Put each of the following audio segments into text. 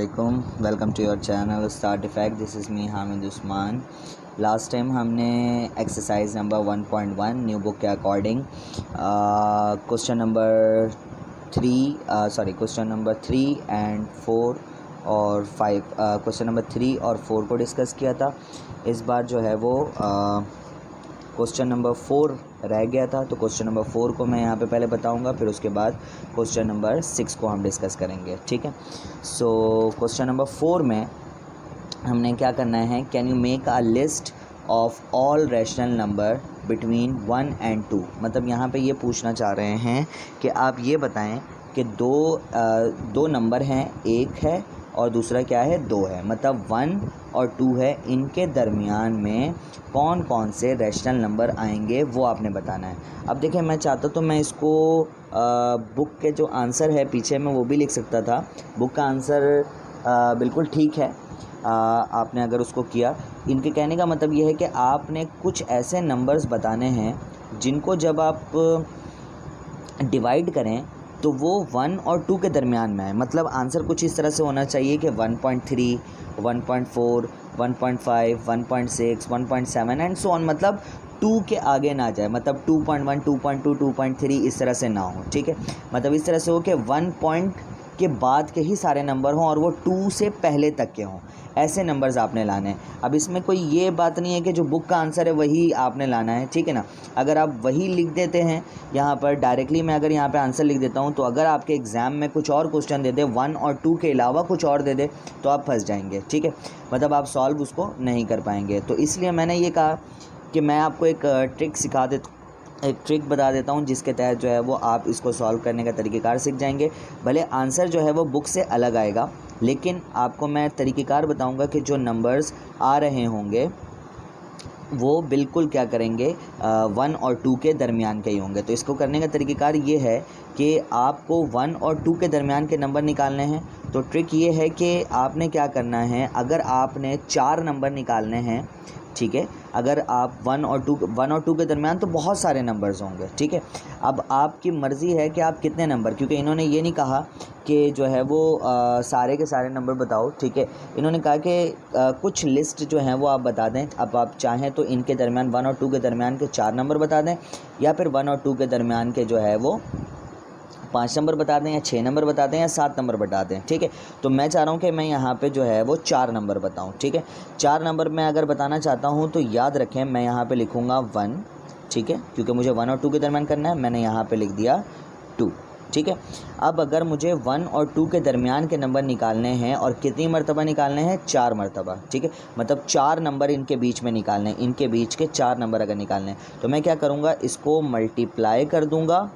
अस्सलामुअलैकुम, welcome to your channel Ustad effect. This is me Hamid Usman. Last time हमने exercise number 1.1 new book के according question number 3 and 4 और 5 question number 3 और 4 को discuss किया था। इस बार जो है वो क्वेश्चन नंबर 4 रह गया था, तो क्वेश्चन नंबर 4 को मैं यहाँ पे पहले बताऊँगा, फिर उसके बाद क्वेश्चन नंबर 6 को हम डिस्कस करेंगे। ठीक है, सो क्वेश्चन नंबर 4 में हमने क्या करना है, can you make a list of all rational number between 1 and 2। मतलब यहाँ पे ये पूछना चाह रहे हैं कि आप ये बताएं कि दो नंबर हैं, एक है और दूसरा क्या है, 2 है। मतलब 1 और 2 है, इनके दरमियान में कौन कौन से रैशनल नंबर आएंगे वो आपने बताना है। अब देखिए, मैं चाहता तो मैं इसको बुक के जो आंसर है पीछे में वो भी लिख सकता था। बुक का आंसर बिल्कुल ठीक है, आपने अगर उसको किया। इनके कहने का मतलब ये है कि आपने कुछ ऐसे नंबर्स बताने हैं जिनको जब आप डिवाइड करें तो वो 1 और 2 के दरमियान में है। मतलब आंसर कुछ इस तरह से होना चाहिए कि 1.3, 1.4, 1.5, 1.6, 1.7 एंड सो ऑन। मतलब 2 के आगे ना जाए, मतलब 2.1, 2.2, 2.3 इस तरह से ना हो। ठीक है, मतलब इस तरह से हो कि 1 पॉइंट के बाद के ही सारे नंबर हों और वो 2 से पहले तक के हों, ऐसे नंबर्स आपने लाने हैं। अब इसमें कोई ये बात नहीं है कि जो बुक का आंसर है वही आपने लाना है, ठीक है ना। अगर आप वही लिख देते हैं यहाँ पर डायरेक्टली, मैं अगर यहाँ पे आंसर लिख देता हूँ, तो अगर आपके एग्ज़ाम में कुछ और क्वेश्चन दे दे 1 और 2 के अलावा कुछ और दे दे तो आप फंस जाएंगे। ठीक है, मतलब आप सॉल्व उसको नहीं कर पाएंगे। तो इसलिए मैंने ये कहा कि मैं आपको एक ट्रिक बता देता हूँ जिसके तहत जो है वो आप इसको सॉल्व करने का तरीक़ेकार सीख जाएंगे। भले आंसर जो है वो बुक से अलग आएगा, लेकिन आपको मैं तरीक़ेकार बताऊँगा कि जो नंबर्स आ रहे होंगे वो बिल्कुल क्या करेंगे, 1 और 2 के दरमियान के ही होंगे। तो इसको करने का तरीक़ेकार ये है कि आपको 1 और 2 के दरमियान के नंबर निकालने हैं। तो ट्रिक ये है कि आपने क्या करना है, अगर आपने 4 नंबर निकालने हैं, ठीक है, अगर आप 1 और 2 के दरमियान तो बहुत सारे नंबर्स होंगे। ठीक है, अब आपकी मर्ज़ी है कि आप कितने नंबर, क्योंकि इन्होंने ये नहीं कहा कि जो है वो सारे के सारे नंबर बताओ। ठीक है, इन्होंने कहा कि कुछ लिस्ट जो हैं वो आप बता दें। अब आप चाहें तो इनके दरमियान 1 और 2 के दरमियान के 4 नंबर बता दें, या फिर 1 और 2 के दरमियान के जो है वो 5 नंबर बता दें, या 6 नंबर बता दें, या 7 नंबर बता दें। ठीक है, तो मैं चाह रहा हूँ कि मैं यहाँ पे जो है वो 4 नंबर बताऊँ। ठीक है, 4 नंबर मैं अगर बताना चाहता हूँ तो याद रखें, मैं यहाँ पे लिखूँगा 1, ठीक है, क्योंकि मुझे 1 और 2 के दरमियान करना है। मैंने यहाँ पे लिख दिया 2। ठीक है, अब अगर मुझे 1 और 2 के दरमियान के नंबर निकालने हैं, और कितनी मरतबा निकालने हैं, 4 मरतबा। ठीक है, मतलब 4 नंबर इनके बीच में निकालने हैं, इनके बीच के 4 नंबर अगर निकालने हैं तो मैं क्या करूँगा, इसको मल्टीप्लाई कर दूँगा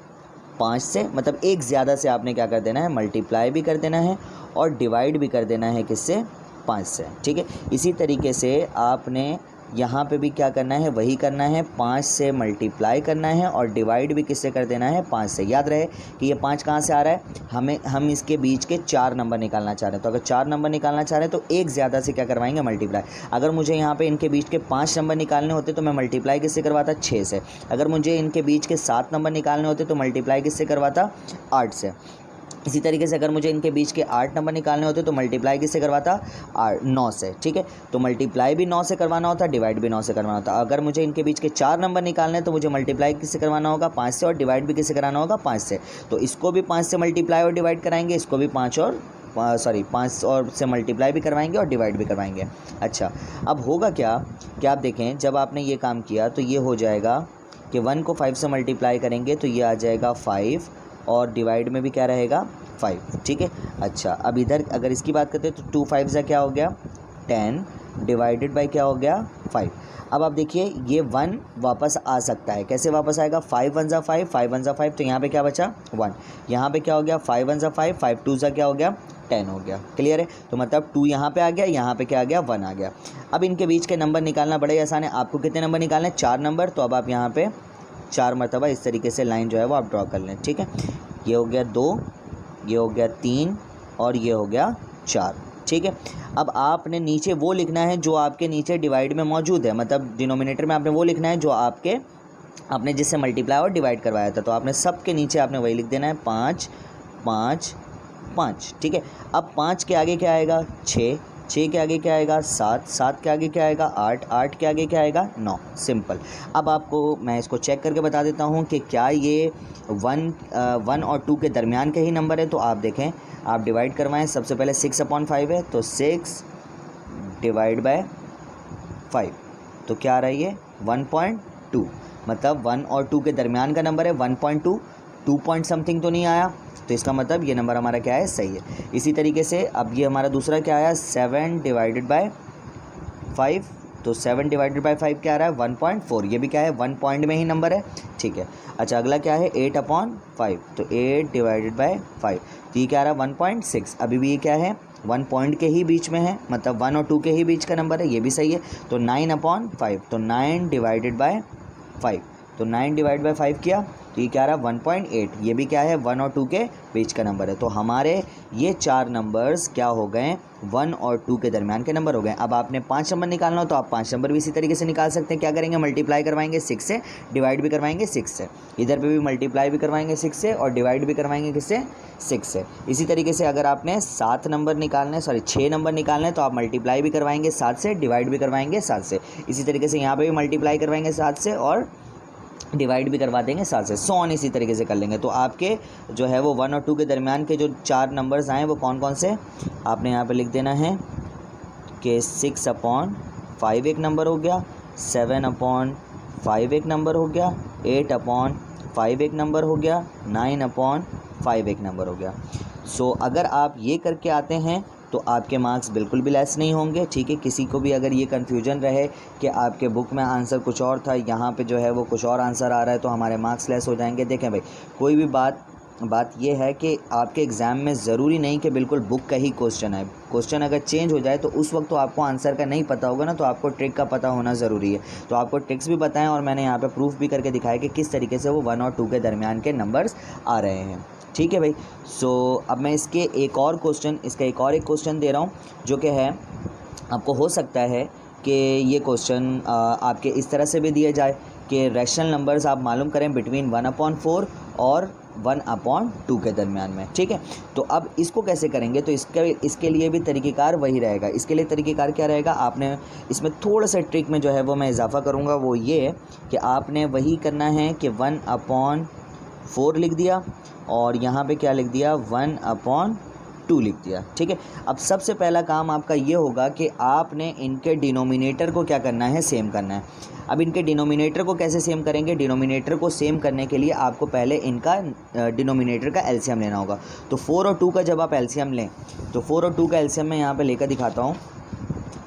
5 से। मतलब एक ज़्यादा से आपने क्या कर देना है, मल्टीप्लाई भी कर देना है और डिवाइड भी कर देना है, किससे, 5 से। ठीक है, इसी तरीके से आपने यहाँ पे भी क्या करना है, वही करना है, 5 से मल्टीप्लाई करना है और डिवाइड भी किससे कर देना है, 5 से। याद रहे कि ये 5 कहाँ से आ रहा है, हम इसके बीच के 4 नंबर निकालना चाह रहे हैं। तो अगर 4 नंबर निकालना चाह रहे हैं तो एक ज़्यादा से क्या करवाएंगे, मल्टीप्लाई। अगर मुझे यहाँ पे इनके बीच के 5 नंबर निकालने होते तो मैं मल्टीप्लाई किससे करवाता, 6 से। अगर मुझे इनके बीच के 7 नंबर निकालने होते तो मल्टीप्लाई किससे करवाता, 8 से। इसी तरीके से अगर मुझे इनके बीच के 8 नंबर निकालने होते तो मल्टीप्लाई किससे करवाता, 9 से। ठीक है, तो मल्टीप्लाई भी 9 से करवाना होता, डिवाइड भी 9 से करवाना होता। अगर मुझे इनके बीच के 4 नंबर निकालने तो मुझे मल्टीप्लाई किससे करवाना होगा, 5 से, और डिवाइड भी किससे कराना होगा, 5 से। तो इसको भी 5 से मल्टीप्लाई और डिवाइड कराएंगे, इसको भी 5 और से मल्टीप्लाई भी करवाएंगे और डिवाइड भी करवाएंगे। अच्छा, अब होगा क्या कि आप देखें, जब आपने ये काम किया तो ये हो जाएगा कि 1 को 5 से मल्टीप्लाई करेंगे तो ये आ जाएगा 5, और डिवाइड में भी क्या रहेगा, 5। ठीक है, अच्छा, अब इधर अगर इसकी बात करते हैं तो 2 5 से क्या हो गया, 10, डिवाइडेड बाय क्या हो गया, 5। अब आप देखिए ये 1 वापस आ सकता है, कैसे वापस आएगा, 5 1 ज़ा 5, 5 1 ज़ा 5, तो यहाँ पे क्या बचा, 1। यहाँ पे क्या हो गया, 5 1 ज़ा 5, 5 2 ज़ा क्या हो गया, 10 हो गया। क्लियर है, तो मतलब 2 यहाँ पे आ गया, यहाँ पे क्या आ गया, 1 आ गया। अब इनके बीच के नंबर निकालना बड़े आसान है। आपको कितने नंबर निकालने हैं, 4 नंबर। तो अब आप यहाँ पे 4 मरतबा इस तरीके से लाइन जो है वो आप ड्रॉ कर लें। ठीक है, ये हो गया 2, ये हो गया 3, और ये हो गया 4। ठीक है, अब आपने नीचे वो लिखना है जो आपके नीचे डिवाइड में मौजूद है, मतलब डिनोमिनेटर में आपने वो लिखना है जो आपने जिससे मल्टीप्लाई और डिवाइड करवाया था। तो आपने सब के नीचे आपने वही लिख देना है, 5 5 5, ठीक है। अब 5 के आगे क्या आएगा 6, 6 के आगे क्या आएगा 7, 7 के आगे क्या आएगा 8, 8 के आगे क्या आएगा 9, सिंपल। अब आपको मैं इसको चेक करके बता देता हूँ कि क्या ये 1 और 2 के दरमियान के ही नंबर है। तो आप देखें, आप डिवाइड करवाएं। सबसे पहले 6/5 है, तो 6 डिवाइड बाय 5, तो क्या आ रहा है ये 1.2, मतलब 1 और 2 के दरमियान का नंबर है 1.2, 2 पॉइंट समथिंग तो नहीं आया, तो इसका मतलब ये नंबर हमारा क्या है, सही है। इसी तरीके से अब ये हमारा दूसरा क्या आया 7 डिवाइडेड बाय 5, तो 7 डिवाइडेड बाय 5 क्या आ रहा है 1.4, ये भी क्या है 1 पॉइंट में ही नंबर है, ठीक है। अच्छा, अगला क्या है 8/5, तो 8 डिवाइडेड बाय 5, तो ये क्या आ रहा है 1.6, अभी भी ये क्या है 1 पॉइंट के ही बीच में है, मतलब 1 और 2 के ही बीच का नंबर है, ये भी सही है। तो 9/5, तो 9 डिवाइडेड बाय 5, तो 9 डिवाइड बाय 5 किया, तो ये क्या आ रहा है 1.8, ये भी क्या है 1 और 2 के बीच का नंबर है। तो हमारे ये 4 नंबर्स क्या हो गए 1 और 2 के दरमियान के नंबर हो गए। अब आपने 5 नंबर निकालना हो तो आप 5 नंबर भी इसी तरीके से निकाल सकते हैं। क्या करेंगे, मल्टीप्लाई करवाएंगे 6 से, डिवाइड भी करवाएंगे 6 से, इधर पे भी मल्टीप्लाई भी करवाएंगे 6 से और डिवाइड भी करवाएंगे किससे 6 से। इसी तरीके से अगर आपने 7 नंबर निकालने 6 नंबर निकालने तो आप मल्टीप्लाई भी करवाएंगे 7 से, डिवाइड भी करवाएंगे 7 से। इसी तरीके से यहाँ पर भी मल्टीप्लाई करवाएंगे 7 से और डिवाइड भी करवा देंगे 7 से, सो ऑन इसी तरीके से कर लेंगे। तो आपके जो है वो 1 और 2 के दरमियान के जो 4 नंबर्स आए वो कौन कौन से, आपने यहाँ पे लिख देना है कि 6/5 एक नंबर हो गया, 7/5 एक नंबर हो गया, 8/5 एक नंबर हो गया, 9/5 एक नंबर हो गया। सो अगर आप ये करके आते हैं तो आपके मार्क्स बिल्कुल भी लेस नहीं होंगे, ठीक है। किसी को भी अगर ये कन्फ्यूजन रहे कि आपके बुक में आंसर कुछ और था, यहाँ पे जो है वो कुछ और आंसर आ रहा है, तो हमारे मार्क्स लेस हो जाएंगे। देखें भाई, कोई भी बात ये है कि आपके एग्ज़ाम में ज़रूरी नहीं कि बिल्कुल बुक का ही क्वेश्चन है। क्वेश्चन अगर चेंज हो जाए तो उस वक्त तो आपको आंसर का नहीं पता होगा ना, तो आपको ट्रिक का पता होना ज़रूरी है। तो आपको ट्रिक्स भी बताएं और मैंने यहाँ पे प्रूफ भी करके दिखाया कि किस तरीके से वो 1 और 2 के दरमियान के नंबर्स आ रहे हैं, ठीक है भाई। सो अब मैं इसका एक और क्वेश्चन दे रहा हूँ, जो कि है आपको हो सकता है कि ये क्वेश्चन आपके इस तरह से भी दिया जाए कि रैशनल नंबर्स आप मालूम करें बिटवीन 1/4 और 1/2 के दरमियान में, ठीक है। तो अब इसको कैसे करेंगे, तो इसके लिए भी तरीक़ेकार वही रहेगा। इसके लिए तरीक़ेकार क्या रहेगा, आपने इसमें थोड़ा सा ट्रिक में जो है वो मैं इजाफ़ा करूँगा, वो ये कि आपने वही करना है कि 1/4 लिख दिया और यहाँ पे क्या लिख दिया 1/2 लिख दिया, ठीक है। अब सबसे पहला काम आपका ये होगा कि आपने इनके डिनोमिनेटर को क्या करना है, सेम करना है। अब इनके डिनोमिनेटर को कैसे सेम करेंगे, डिनोमिनेटर को सेम करने के लिए आपको पहले इनका डिनोमिनेटर का एलसीएम लेना होगा। तो 4 और 2 का जब आप एलसीएम लें, तो 4 और 2 का एलसीएम मैं यहाँ पे लेकर दिखाता हूँ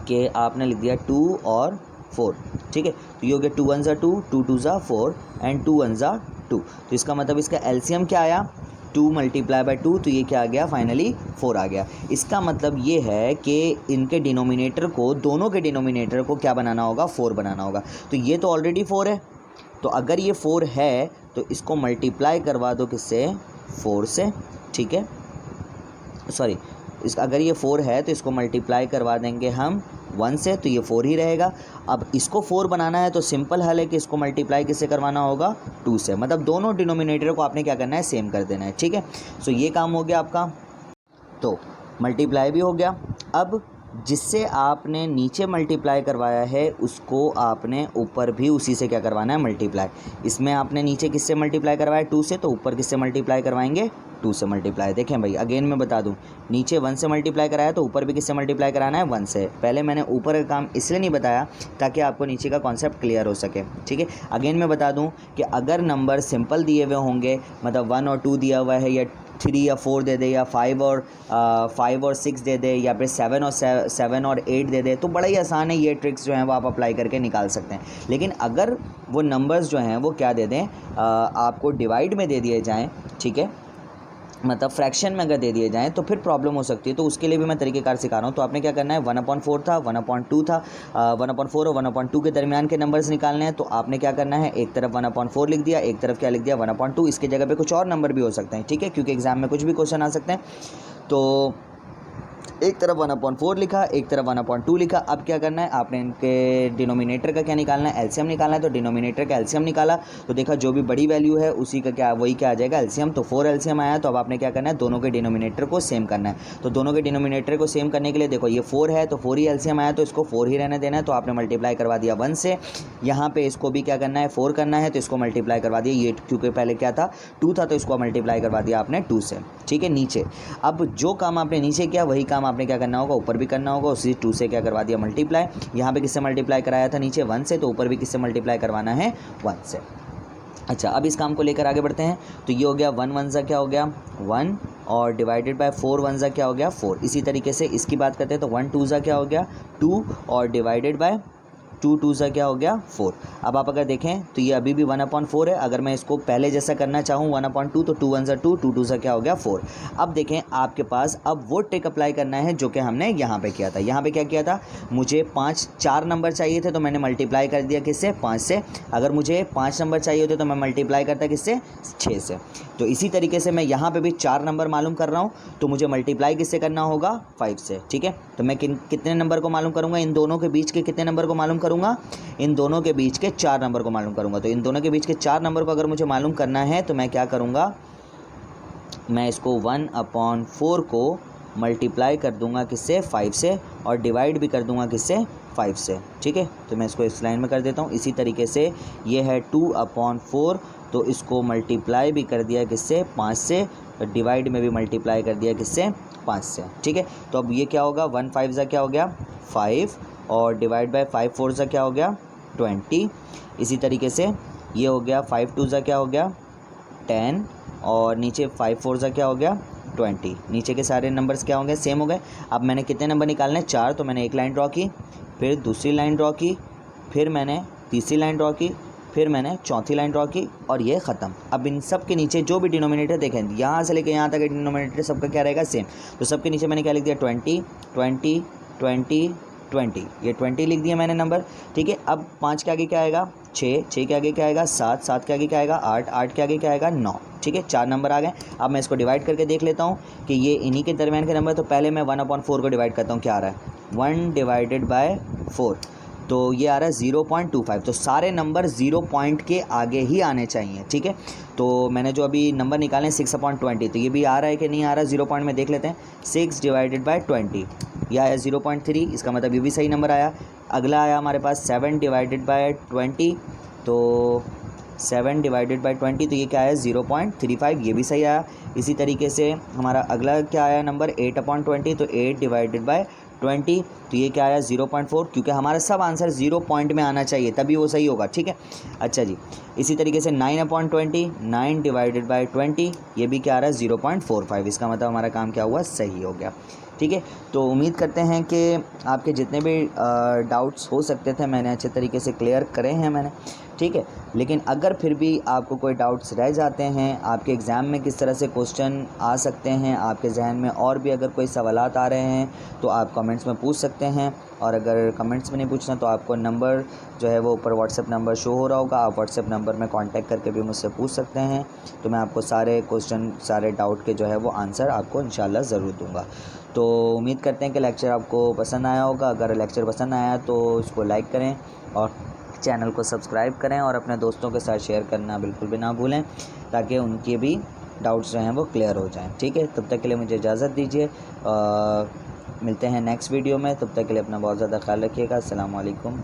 कि आपने लिख दिया 2 और 4, ठीक है। तो ये हो गया 2 1 ज़ा 2, 2 2 ज़ा 4 एंड 2 1 ज़ा 2। तो इसका मतलब इसका एलसीएम क्या आया 2 × 2, तो ये क्या आ गया फाइनली 4 आ गया। इसका मतलब ये है कि इनके डिनोमिनेटर को, दोनों के डिनोमिनेटर को क्या बनाना होगा, 4 बनाना होगा। तो ये तो ऑलरेडी 4 है, तो अगर ये 4 है तो इसको मल्टीप्लाई करवा दो किससे, 4 से, ठीक है। सॉरी, अगर ये 4 है तो इसको मल्टीप्लाई करवा देंगे हम 1 से, तो ये 4 ही रहेगा। अब इसको 4 बनाना है तो सिंपल हल है कि इसको मल्टीप्लाई किससे करवाना होगा, 2 से, मतलब दोनों डिनोमिनेटर को आपने क्या करना है, सेम कर देना है, ठीक है। सो ये काम हो गया आपका, तो मल्टीप्लाई भी हो गया। अब जिससे आपने नीचे मल्टीप्लाई करवाया है उसको आपने ऊपर भी उसी से क्या करवाना है, मल्टीप्लाई। इसमें आपने नीचे किससे मल्टीप्लाई करवाया 2 से, तो ऊपर किससे मल्टीप्लाई करवाएंगे, 2 से मल्टीप्लाई। देखें भाई, अगेन मैं बता दूं, नीचे 1 से मल्टीप्लाई कराया तो ऊपर भी किससे मल्टीप्लाई कराना है, 1 से। पहले मैंने ऊपर का काम इसलिए नहीं बताया ताकि आपको नीचे का कॉन्सेप्ट क्लियर हो सके, ठीक है। अगेन मैं बता दूं कि अगर नंबर सिंपल दिए हुए होंगे, मतलब 1 और 2 दिया हुआ है, या 3 या 4 दे दे, या 5 और 6 दे दे, या फिर 7 और 8 दे दे, तो बड़ा ही आसान है। ये ट्रिक्स जो हैं वो आप अप्लाई करके निकाल सकते हैं। लेकिन अगर वो नंबर्स जो हैं वो क्या दे दें, आपको डिवाइड में दे दिए जाएँ, ठीक है, मतलब फ्रैक्शन में अगर दे दिए जाएँ तो फिर प्रॉब्लम हो सकती है। तो उसके लिए भी मैं तरीक़ेकार सिखा रहा हूँ। तो आपने क्या करना है, 1/4 था, 1/2 था, 1/4 और 1/2 के दरमियान के नंबर्स निकालने हैं। तो आपने क्या करना है, एक तरफ 1/4 लिख दिया, एक तरफ क्या लिख दिया 1/2। इसकी जगह पे कुछ और नंबर भी हो सकते हैं, ठीक है, क्योंकि एग्ज़ाम में कुछ भी क्वेश्चन आ सकते हैं। तो एक तरफ 1/4 लिखा, एक तरफ 1/2 लिखा। अब क्या करना है, आपने इनके डिनोमिनेटर का क्या निकालना है, एलसीएम निकालना है। तो डिनोमिनेटर का एलसीएम निकाला तो देखा जो भी बड़ी वैल्यू है उसी का क्या, वही क्या आ जाएगा, एलसीएम। तो 4 एलसीएम आया। तो अब आपने क्या करना है, दोनों के डिनोमिनेटर को सेम करना है। तो दोनों के डिनोमिनेटर को सेम करने के लिए देखो ये 4 है तो 4 ही एलसीएम आया, तो इसको 4 ही रहने देना है। तो आपने मल्टीप्लाई करवा दिया 1 से। यहाँ पे इसको भी क्या करना है, 4 करना है, तो इसको मल्टीप्लाई करवा दिया। ये क्योंकि पहले क्या था, 2 था, तो इसको मल्टीप्लाई करवा दिया आपने 2 से। ठीक है, नीचे अब जो काम आपने नीचे किया वही काम आपने क्या करना होगा, ऊपर भी करना होगा। उसी 2 से क्या करवा दिया, मल्टीप्लाई। यहाँ पे किससे मल्टीप्लाई कराया था, नीचे 1 से, तो ऊपर भी किससे मल्टीप्लाई करवाना है, 1 से। अच्छा, अब इस काम को लेकर आगे बढ़ते हैं। तो ये हो गया 1 1 सा क्या हो गया 1, और डिवाइडेड बाय 4 1 सा क्या हो गया 4। इसी तरीके से इसकी बात करते हैं तो 1 2 सा क्या हो गया 2, और डिवाइडेड बाय 2 2 सा क्या हो गया 4। अब आप अगर देखें तो ये अभी भी 1/4 है। अगर मैं इसको पहले जैसा करना चाहूँ 1/2, तो 2 1 सा 2, 2 2 सा क्या हो गया 4। अब देखें आपके पास अब वो ट्रिक अप्लाई करना है जो कि हमने यहाँ पे किया था। यहाँ पे क्या किया था, मुझे 4 नंबर चाहिए थे तो मैंने मल्टीप्लाई कर दिया किससे, 5 से। अगर मुझे 5 नंबर चाहिए होते तो मैं मल्टीप्लाई करता किससे, 6 से। तो इसी तरीके से मैं यहाँ पे भी 4 नंबर मालूम कर रहा हूँ तो मुझे मल्टीप्लाई किससे करना होगा, 5 से। ठीक है, तो मैं कितने नंबर को मालूम करूँगा, इन दोनों के बीच के कितने नंबर को मालूम करूँगा, इन दोनों के बीच के 4 नंबर को मालूम करूँगा। तो इन दोनों के बीच के 4 नंबर को अगर मुझे मालूम करना है तो मैं क्या करूँगा, मैं इसको 1/4 को मल्टीप्लाई कर दूंगा किससे, 5 से, और डिवाइड भी कर दूंगा किससे, 5 से। ठीक है, तो मैं इसको इस लाइन में कर देता हूँ। इसी तरीके से ये है 2/4, तो इसको मल्टीप्लाई भी कर दिया किससे, 5 से, डिवाइड में भी मल्टीप्लाई कर दिया किससे, 5 से। ठीक है, तो अब ये क्या होगा, 1 5 सा क्या हो गया 5, और डिवाइड बाय 5 4 सा क्या हो गया 20। इसी तरीके से ये हो गया 5 2 सा क्या हो गया 10, और नीचे 5 4 सा क्या हो गया 20। नीचे के सारे नंबर्स क्या होंगे, सेम हो गए। अब मैंने कितने नंबर निकालने हैं, 4। तो मैंने एक लाइन ड्रॉ की, फिर दूसरी लाइन ड्रॉ की, फिर मैंने तीसरी लाइन ड्रॉ की, फिर मैंने चौथी लाइन ड्रॉ की, और ये ख़त्म। अब इन सब के नीचे जो भी डिनोमिनेटर देखें, यहाँ से लेकर यहाँ तक डिनोमिनेटर सबका क्या रहेगा, सेम। तो सबके नीचे मैंने क्या लिख दिया, 20 20 20 20, ये 20 लिख दिया मैंने नंबर। ठीक है, अब 5 के आगे क्या आएगा 6, 6 के आगे क्या आएगा 7, 7 के आगे क्या आएगा 8, 8 के आगे क्या आएगा 9। ठीक है, 4 नंबर आ गए। अब मैं इसको डिवाइड करके देख लेता हूँ कि ये इन्हीं के दरमियान के नंबर। तो पहले मैं 1/4 को डिवाइड करता हूँ, क्या आ रहा है 1 डिवाइडेड बाय 4, तो ये आ रहा है 0.25। तो सारे नंबर 0 पॉइंट के आगे ही आने चाहिए। ठीक है, तो मैंने जो अभी नंबर निकाले हैं 6/20, तो ये भी आ रहा है कि नहीं आ रहा, 0 पॉइंट में देख लेते हैं। 6 डिवाइडेड बाय 20, यह आया 0.3, इसका मतलब ये भी सही नंबर आया। अगला आया हमारे पास 7 डिवाइडेड बाय 20, तो 7 डिवाइडेड बाय 20, तो ये क्या आया 0.35, ये भी सही आया। इसी तरीके से हमारा अगला क्या आया नंबर 8/20, तो 8 डिवाइडेड बाय 20, तो ये क्या आया 0.4, क्योंकि हमारा सब आंसर 0 पॉइंट में आना चाहिए तभी वो सही होगा। ठीक है, अच्छा जी। इसी तरीके से 9/20, 9 डिवाइडेड बाय 20, ये भी क्या आ रहा है 0.45, इसका मतलब हमारा काम क्या हुआ, सही हो गया। ठीक है, तो उम्मीद करते हैं कि आपके जितने भी डाउट्स हो सकते थे मैंने अच्छे तरीके से क्लियर करे हैं मैंने। ठीक है, लेकिन अगर फिर भी आपको कोई डाउट्स रह जाते हैं, आपके एग्ज़ाम में किस तरह से क्वेश्चन आ सकते हैं, आपके जहन में और भी अगर कोई सवालात आ रहे हैं तो आप कमेंट्स में पूछ सकते हैं। और अगर कमेंट्स में नहीं पूछना तो आपको नंबर जो है वो ऊपर व्हाट्सएप नंबर शो हो रहा होगा, आप व्हाट्सएप नंबर में कांटेक्ट करके भी मुझसे पूछ सकते हैं। तो मैं आपको सारे क्वेश्चन, सारे डाउट के जो है वो आंसर आपको इंशाल्लाह ज़रूर दूँगा। तो उम्मीद करते हैं कि लेक्चर आपको पसंद आया होगा। अगर लेक्चर पसंद आया तो इसको लाइक करें और चैनल को सब्सक्राइब करें, और अपने दोस्तों के साथ शेयर करना बिल्कुल भी ना भूलें, ताकि उनके भी डाउट्स जो हैं वो क्लियर हो जाएं। ठीक है, तब तक के लिए मुझे इजाज़त दीजिए। मिलते हैं नेक्स्ट वीडियो में, तब तक के लिए अपना बहुत ज़्यादा ख्याल रखिएगा। अस्सलाम वालेकुम।